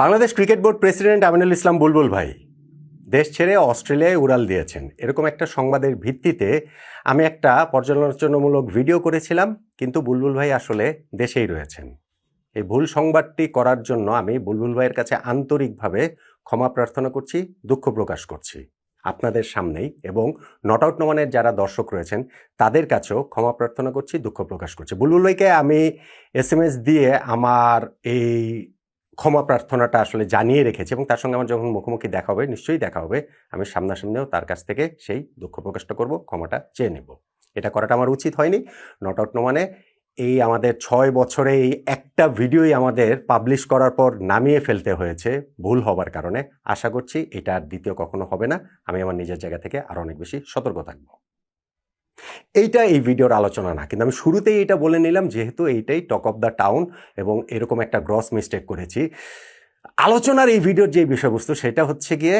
Bangladesh cricket board president Aminul Islam Bulbul ভাই দেশ ছেড়ে অস্ট্রেলিয়ায় উড়াল দিয়েছেন, এরকম একটা সংবাদের ভিত্তিতে আমি একটা পর্যালোচনামূলক ভিডিও করেছিলাম, কিন্তু বুলবুল ভাই আসলে দেশেই রয়েছেন। এই ভুল সংবাদটি করার জন্য আমি বুলবুল ভাইয়ের কাছে আন্তরিকভাবে ক্ষমা প্রার্থনা করছি, দুঃখ প্রকাশ করছি আপনাদের সামনেই, এবং নট আউট নোমানের যারা দর্শক রয়েছেন তাদের কাছেও ক্ষমা প্রার্থনা করছি, দুঃখ প্রকাশ করছি। বুলবুল ভাইকে আমি SMS দিয়ে আমার এই ক্ষমা প্রার্থনাটা আসলে জানিয়ে রেখেছি, এবং তার সঙ্গে আমার যখন মুখোমুখি দেখা হবে, নিশ্চয়ই দেখা হবে, আমি সামনাসামনিও তার কাছ থেকে সেই দুঃখ প্রকাশটা করব, ক্ষমাটা চেয়ে নেব। এটা করাটা আমার উচিত হয়নি। নট আউট নোমানে এই আমাদের 6 বছরে এই একটা ভিডিওই আমাদের পাবলিশ করার পর নামিয়ে ফেলতে হয়েছে ভুল হবার কারণে। আশা করছি এটা আর দ্বিতীয় কখনো হবে না। আমি আমার নিজের জায়গা থেকে আরও অনেক বেশি সতর্ক থাকব। এইটা এই ভিডিওর আলোচনা না, কিন্তু আমি শুরুতেই এটা বলে নিলাম, যেহেতু এইটাই টক অফ দ্য টাউন এবং এরকম একটা গ্রস মিস্টেক করেছি। আলোচনার এই ভিডিওর যে বিষয়বস্তু সেটা হচ্ছে গিয়ে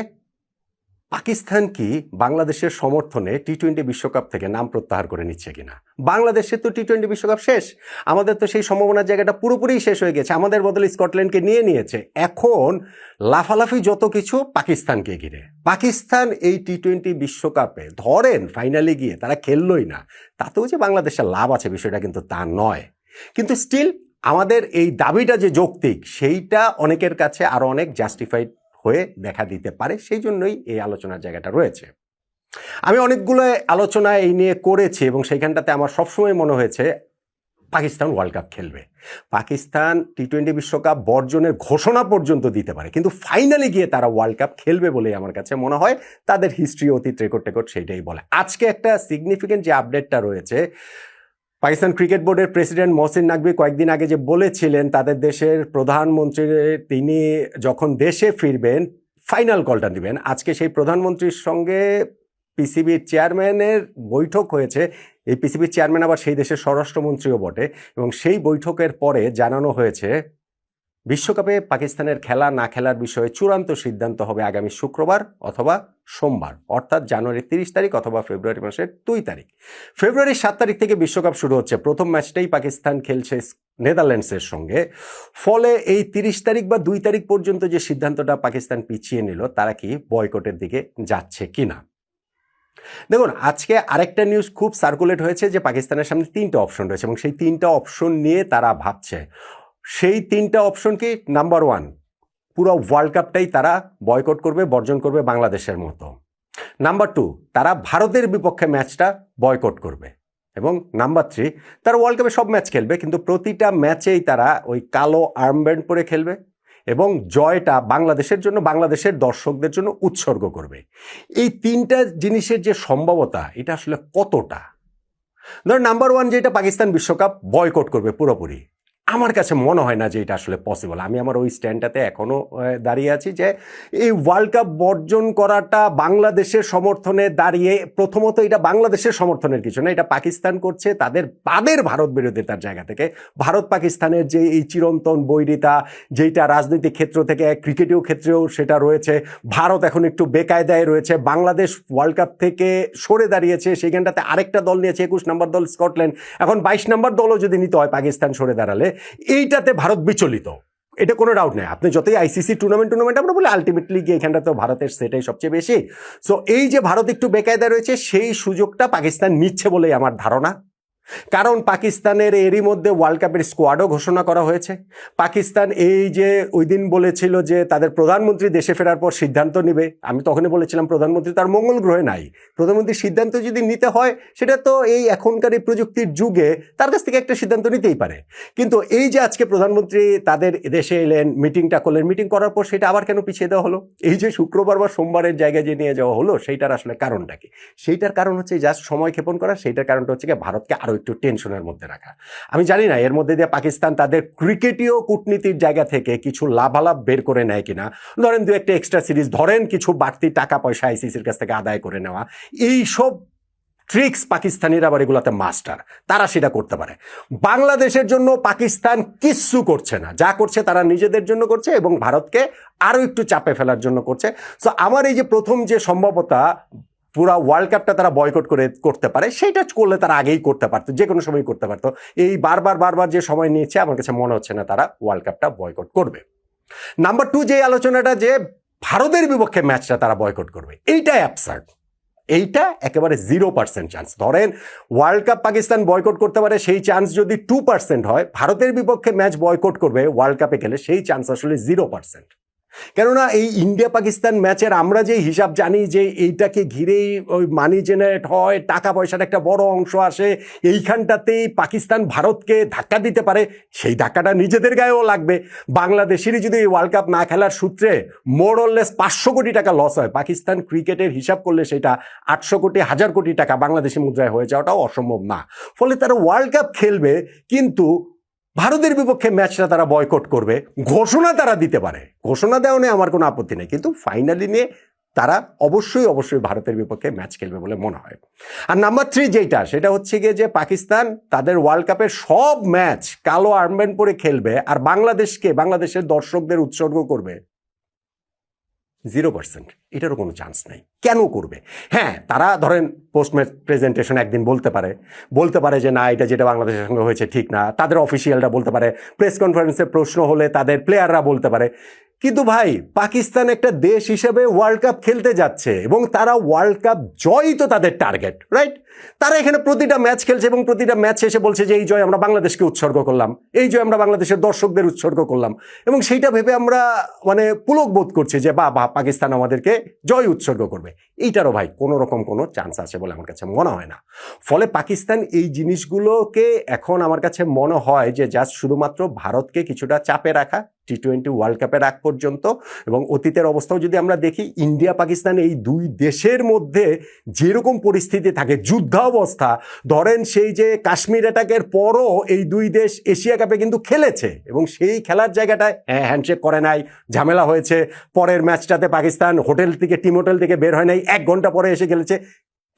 পাকিস্তান কি বাংলাদেশের সমর্থনে টি-20 বিশ্বকাপ থেকে নাম প্রত্যাহার করে নিচ্ছে কিনা। বাংলাদেশের তো টি-20 বিশ্বকাপ শেষ, আমাদের তো সেই সম্ভাবনার জায়গাটা পুরোপুরি শেষ হয়ে গেছে, আমাদের বদলে স্কটল্যান্ডকে নিয়ে নিয়েছে। এখন লাফালাফি যত কিছু পাকিস্তানকে ঘিরে। পাকিস্তান এই টি-20 বিশ্বকাপে ধরেন ফাইনালে গিয়ে তারা খেললই না, তাতেও যে বাংলাদেশের লাভ আছে বিষয়টা কিন্তু তা নয়। কিন্তু স্টিল আমাদের এই দাবিটা যে যৌক্তিক, সেইটা অনেকের কাছে আরও অনেক জাস্টিফাইড হয়ে দেখা দিতে পারে, সেই জন্যই এই আলোচনার জায়গাটা রয়েছে। আমি অনেকগুলো আলোচনা এই নিয়ে করেছি এবং সেইখানটাতে আমার সবসময় মনে হয়েছে পাকিস্তান ওয়ার্ল্ড কাপ খেলবে, পাকিস্তান টি-20 বিশ্বকাপ বর্জনের ঘোষণা পর্যন্ত দিতে পারে, কিন্তু ফাইনালে গিয়ে তারা ওয়ার্ল্ড কাপ খেলবে বলেই আমার কাছে মনে হয়। তাদের হিস্ট্রি, অতীত, রেকর্ড সেইটাই বলে। আজকে একটা সিগনিফিকেন্ট যে আপডেটটা রয়েছে, পাকিস্তান ক্রিকেট বোর্ডের প্রেসিডেন্ট মহসিন নাকভি কয়েকদিন আগে যে বলেছিলেন তাদের দেশের প্রধানমন্ত্রী তিনি যখন দেশে ফিরবেন ফাইনাল কলটা দিবেন। আজকে সেই প্রধানমন্ত্রীর সঙ্গে পিসিবির চেয়ারম্যানের বৈঠক হয়েছে। এই পিসিবির চেয়ারম্যান আবার সেই দেশের স্বরাষ্ট্রমন্ত্রীও বটে, এবং সেই বৈঠকের পরে জানানো হয়েছে বিশ্বকাপে পাকিস্তানের খেলা না খেলার বিষয়ে চূড়ান্ত সিদ্ধান্ত হবে আগামী শুক্রবার অথবা সোমবার, অর্থাৎ জানুয়ারির 30 তারিখ অথবা ফেব্রুয়ারি মাসের 2 তারিখ। ফেব্রুয়ারির 7 তারিখ থেকে বিশ্বকাপ শুরু হচ্ছে। প্রথম ম্যাচটাই পাকিস্তান খেলছে নেদারল্যান্ডসের সঙ্গে। ফলে এই 30 তারিখ বা 2 তারিখ পর্যন্ত যে সিদ্ধান্তটা পাকিস্তান পিছিয়ে নিল, তারা কি বয়কটের দিকে যাচ্ছে কিনা। দেখুন, আজকে আরেকটা নিউজ খুব সার্কুলেট হয়েছে যে পাকিস্তানের সামনে 3টা অপশন রয়েছে এবং সেই 3টা অপশন নিয়ে তারা ভাবছে। সেই 3টা অপশন কি? নাম্বার 1, পুরো ওয়ার্ল্ড কাপটাই তারা বয়কট করবে, বর্জন করবে বাংলাদেশের মতো। নাম্বার 2, তারা ভারতের বিপক্ষে ম্যাচটা বয়কট করবে। এবং নাম্বার 3, তারা ওয়ার্ল্ড কাপে সব ম্যাচ খেলবে, কিন্তু প্রতিটা ম্যাচেই তারা ওই কালো আর্মব্যান্ড পরে খেলবে এবং জয়টা বাংলাদেশের জন্য, বাংলাদেশের দর্শকদের জন্য উৎসর্গ করবে। এই 3টা জিনিসের যে সম্ভাবনা, এটা আসলে কতটা? ধর নাম্বার 1, যেটা পাকিস্তান বিশ্বকাপ বয়কট করবে পুরোপুরি, আমার কাছে মনে হয় না যে এটা আসলে পসিবল। আমি আমার ওই স্ট্যান্ডটাতে এখনও দাঁড়িয়ে আছি যে এই ওয়ার্ল্ড কাপ বর্জন করাটা বাংলাদেশের সমর্থনে দাঁড়িয়ে, প্রথমত এটা বাংলাদেশের সমর্থনের কিছু না, এটা পাকিস্তান করছে তাদের ভারত বিরোধিতার জায়গা থেকে। ভারত পাকিস্তানের যে এই চিরন্তন বৈরিতা, যেটা রাজনৈতিক ক্ষেত্র থেকে ক্রিকেটীয় ক্ষেত্রেও সেটা রয়েছে, ভারত এখন একটু বেকায়দায় রয়েছে। বাংলাদেশ ওয়ার্ল্ড কাপ থেকে সরে দাঁড়িয়েছে, সেখানটাতে আরেকটা দল নিয়েছে, 21 নম্বর দল স্কটল্যান্ড, এখন 22 নম্বর দলও যদি নিতে হয় পাকিস্তান সরে দাঁড়ালে, এইটাতে ভারত বিচলিত, এটা কোনো ডাউট নেই। আপনি যতই আইসিসি টুর্নামেন্ট আমরা বলি, আলটিমেটলি গিয়ে এখানটা তো ভারতের সেটাই সবচেয়ে বেশি। সো এই যে ভারত একটু বেকায়দা রয়েছে, সেই সুযোগটা পাকিস্তান নিচ্ছে বলেই আমার ধারণা। কারণ পাকিস্তানের এরই মধ্যে ওয়ার্ল্ড কাপের স্কোয়াডও ঘোষণা করা হয়েছে। পাকিস্তান এই যে ওই দিন বলেছিল যে তাদের প্রধানমন্ত্রী দেশে ফেরার পর সিদ্ধান্ত নেবে, আমি তখনই বলেছিলাম প্রধানমন্ত্রী তার মঙ্গল গ্রহে নাই। প্রধানমন্ত্রীর সিদ্ধান্ত যদি নিতে হয়, সেটা তো এই এখনকার এই প্রযুক্তির যুগে তার কাছ থেকে একটা সিদ্ধান্ত নিতেই পারে। কিন্তু এই যে আজকে প্রধানমন্ত্রী তাদের দেশে এলেন, মিটিংটা করলেন, মিটিং করার পর সেটা আবার কেন পিছিয়ে দেওয়া হলো? এই যে শুক্রবার বা সোমবারের জায়গায় যে নিয়ে যাওয়া হলো, সেইটার আসলে কারণটা কি? সেইটার কারণ হচ্ছে জাস্ট সময় ক্ষেপণ করা। সেইটার কারণটা হচ্ছে কি, ভারতকে আরো একটু টেনশনের মধ্যে রাখা। আমি জানি না এর মধ্যে দিয়ে পাকিস্তান তাদের ক্রিকেটীয় কূটনীতির জায়গা থেকে কিছু লাভালাভ বের করে নেয় কিনা। ধরেন 2-1টা এক্সট্রা সিরিজ, ধরেন কিছু বাড়তি টাকা পয়সা আইসিসির কাছ থেকে আদায় করে নেওয়া, এইসব ট্রিক্স পাকিস্তানিরা আবার এগুলাতে মাস্টার, তারা সেটা করতে পারে। বাংলাদেশের জন্য পাকিস্তান কিচ্ছু করছে না, যা করছে তারা নিজেদের জন্য করছে এবং ভারতকে আরো একটু চাপে ফেলার জন্য করছে। সো আমার এই যে প্রথম যে সম্ভাবনা পুরা ওয়ার্ল্ড কাপটা তারা বয়কট করতে পারে, সেইটা করলে তারা আগেই করতে পারতো, যে কোনো সময় করতে পারতো। এই বারবার যে সময় নিয়েছে, আমার কাছে মনে হচ্ছে না তারা ওয়ার্ল্ড কাপটা বয়কট করবে। নাম্বার 2 যে আলোচনাটা যে ভারতের বিপক্ষে ম্যাচটা তারা বয়কট করবে, এইটাই অ্যাবসার্ড। এইটা একেবারে 0% চান্স। ধরেন ওয়ার্ল্ড কাপ পাকিস্তান বয়কট করতে পারে, সেই চান্স যদি 2% হয়, ভারতের বিপক্ষে ম্যাচ বয়কট করবে ওয়ার্ল্ড কাপে গেলে সেই চান্স আসলে 0%। কেননা এই ইন্ডিয়া পাকিস্তান ম্যাচের আমরা যে হিসাব জানি যে এইটাকে ঘিরেই ওই মানি জেনারেট হয়, টাকা পয়সার একটা বড় অংশ আসে, এইখানটাতেই পাকিস্তান ভারতকে ধাক্কা দিতে পারে, সেই ধাক্কাটা নিজেদের গায়েও লাগবে। বাংলাদেশেরই যদি এই ওয়ার্ল্ড কাপ না খেলার সূত্রে মোরলেস 500 কোটি টাকা লস হয়, পাকিস্তান ক্রিকেটের হিসাব করলে সেটা 800 কোটি 1000 কোটি টাকা বাংলাদেশি মুদ্রায় হয়ে যাওয়াটাও অসম্ভব না। ফলে তারা ওয়ার্ল্ড কাপ খেলবে, কিন্তু ভারতের বিপক্ষে ম্যাচটা তারা বয়কট করবে, ঘোষণা তারা দিতে পারে। ঘোষণা দেওয়া নিয়ে আমার কোনো আপত্তি নেই, কিন্তু ফাইনালি নিয়ে তারা অবশ্যই ভারতের বিপক্ষে ম্যাচ খেলবে বলে মনে হয়। আর নাম্বার 3 যেটা, সেটা হচ্ছে গিয়ে যে পাকিস্তান তাদের ওয়ার্ল্ড কাপের সব ম্যাচ কালো আর্মব্যান্ড পরে খেলবে আর বাংলাদেশের দর্শকদের উৎসর্গ করবে। 0%। এটারও কোনো চান্স নাই। কেন করবে? হ্যাঁ, তারা ধরেন পোস্ট ম্যাচ প্রেজেন্টেশন একদিন বলতে পারে যে না, এটা যেটা বাংলাদেশের সঙ্গে হয়েছে ঠিক না, তাদের অফিসিয়ালরা বলতে পারে, প্রেস কনফারেন্সে প্রশ্ন হলে তাদের প্লেয়াররা বলতে পারে। কিন্তু ভাই, পাকিস্তান একটা দেশ হিসেবে ওয়ার্ল্ড কাপ খেলতে যাচ্ছে এবং তারা ওয়ার্ল্ড কাপ জয়ই তো তাদের টার্গেট, রাইট? তারা এখানে প্রতিটা ম্যাচ খেলছে এবং প্রতিটা ম্যাচ এসে বলছে যে এই জয় আমরা বাংলাদেশকে উৎসর্গ করলাম, এই জয় আমরা বাংলাদেশের দর্শকদের উৎসর্গ করলাম, এবং সেইটা ভেবে আমরা পুলক বোধ করছি যে বা পাকিস্তান আমাদেরকে জয় উৎসর্গ করবে। এইটারও ভাই কোনো রকম কোনো চান্স আছে বলে আমার কাছে মনে হয় না। ফলে পাকিস্তান এই জিনিসগুলোকে এখন আমার কাছে মনে হয় যে জাস্ট শুধুমাত্র ভারতকে কিছুটা চাপে রাখা টি-20 ওয়ার্ল্ড কাপের আগ পর্যন্ত। এবং অতীতের অবস্থাও যদি আমরা দেখি, ইন্ডিয়া পাকিস্তান এই দুই দেশের মধ্যে যেরকম পরিস্থিতি থাকে, যুদ্ধাবস্থা, ধরেন সেই যে কাশ্মীর অ্যাটাকের পরও এই দুই দেশ এশিয়া কাপে কিন্তু খেলেছে এবং সেই খেলার জায়গাটায় হ্যান্ডশেক করে নাই, ঝামেলা হয়েছে। পরের ম্যাচটাতে পাকিস্তান টিম হোটেল থেকে বের হয় নাই, 1 ঘন্টা পরে এসে খেলেছে,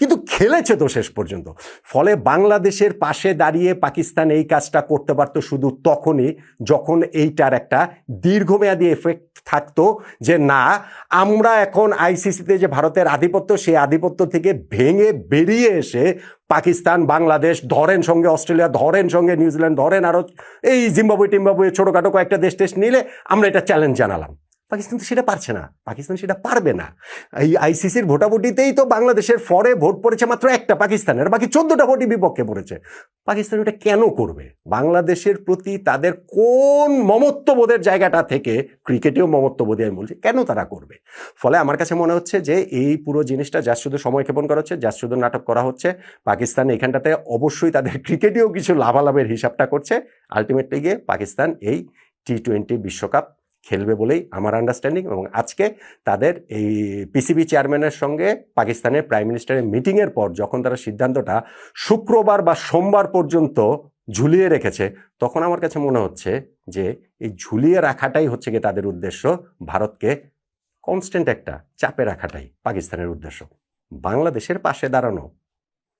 কিন্তু খেলেছে তো শেষ পর্যন্ত। ফলে বাংলাদেশের পাশে দাঁড়িয়ে পাকিস্তান এই কাজটা করতে পারত শুধু তখনই যখন এইটার একটা দীর্ঘমেয়াদী এফেক্ট থাকতো, যে না, আমরা এখন আইসিসিতে যে ভারতের আধিপত্য, সেই আধিপত্য থেকে ভেঙে বেরিয়ে এসে পাকিস্তান, বাংলাদেশ, ধরেন সঙ্গে অস্ট্রেলিয়া, ধরেন সঙ্গে নিউজিল্যান্ড, ধরেন আরও এই জিম্বাবুয়ে ছোটোখাটো কয়েকটা দেশ নিলে আমরা এটা চ্যালেঞ্জ জানালাম। পাকিস্তান তো সেটা পারছে না, পাকিস্তান সেটা পারবে না। এই আইসিসির ভোটাভুটিতেই তো বাংলাদেশের ফরে ভোট পড়েছে মাত্র একটা পাকিস্তানের, বাকি 14টা ভোটই বিপক্ষে পড়েছে। পাকিস্তান এটা কেন করবে? বাংলাদেশের প্রতি তাদের কোন মমত্ববোধের জায়গাটা থেকে, ক্রিকেটেও মমত্ববোধে আমি বলছি, কেন তারা করবে? ফলে আমার কাছে মনে হচ্ছে যে এই পুরো জিনিসটা যা শুধু সময় ক্ষেপণ করা হচ্ছে, যা শুধু নাটক করা হচ্ছে। পাকিস্তান এখানটাতে অবশ্যই তাদের ক্রিকেটেও কিছু লাভালাভের হিসাবটা করছে। আলটিমেটলি গিয়ে পাকিস্তান এই টি-20 বিশ্বকাপ খেলবে বলেই আমার আন্ডারস্ট্যান্ডিং। এবং আজকে তাদের এই পিসিবি চেয়ারম্যানের সঙ্গে পাকিস্তানের প্রাইম মিনিস্টারের মিটিংয়ের পর যখন তারা সিদ্ধান্তটা শুক্রবার বা সোমবার পর্যন্ত ঝুলিয়ে রেখেছে, তখন আমার কাছে মনে হচ্ছে যে এই ঝুলিয়ে রাখাটাই হচ্ছে গিয়ে তাদের উদ্দেশ্য, ভারতকে কনস্ট্যান্ট একটা চাপে রাখাটাই পাকিস্তানের উদ্দেশ্য। বাংলাদেশের পাশে দাঁড়ানো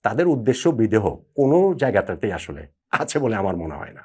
তাদের উদ্দেশ্য বিদেহ কোনো জায়গাটাতেই আসলে আছে বলে আমার মনে হয় না।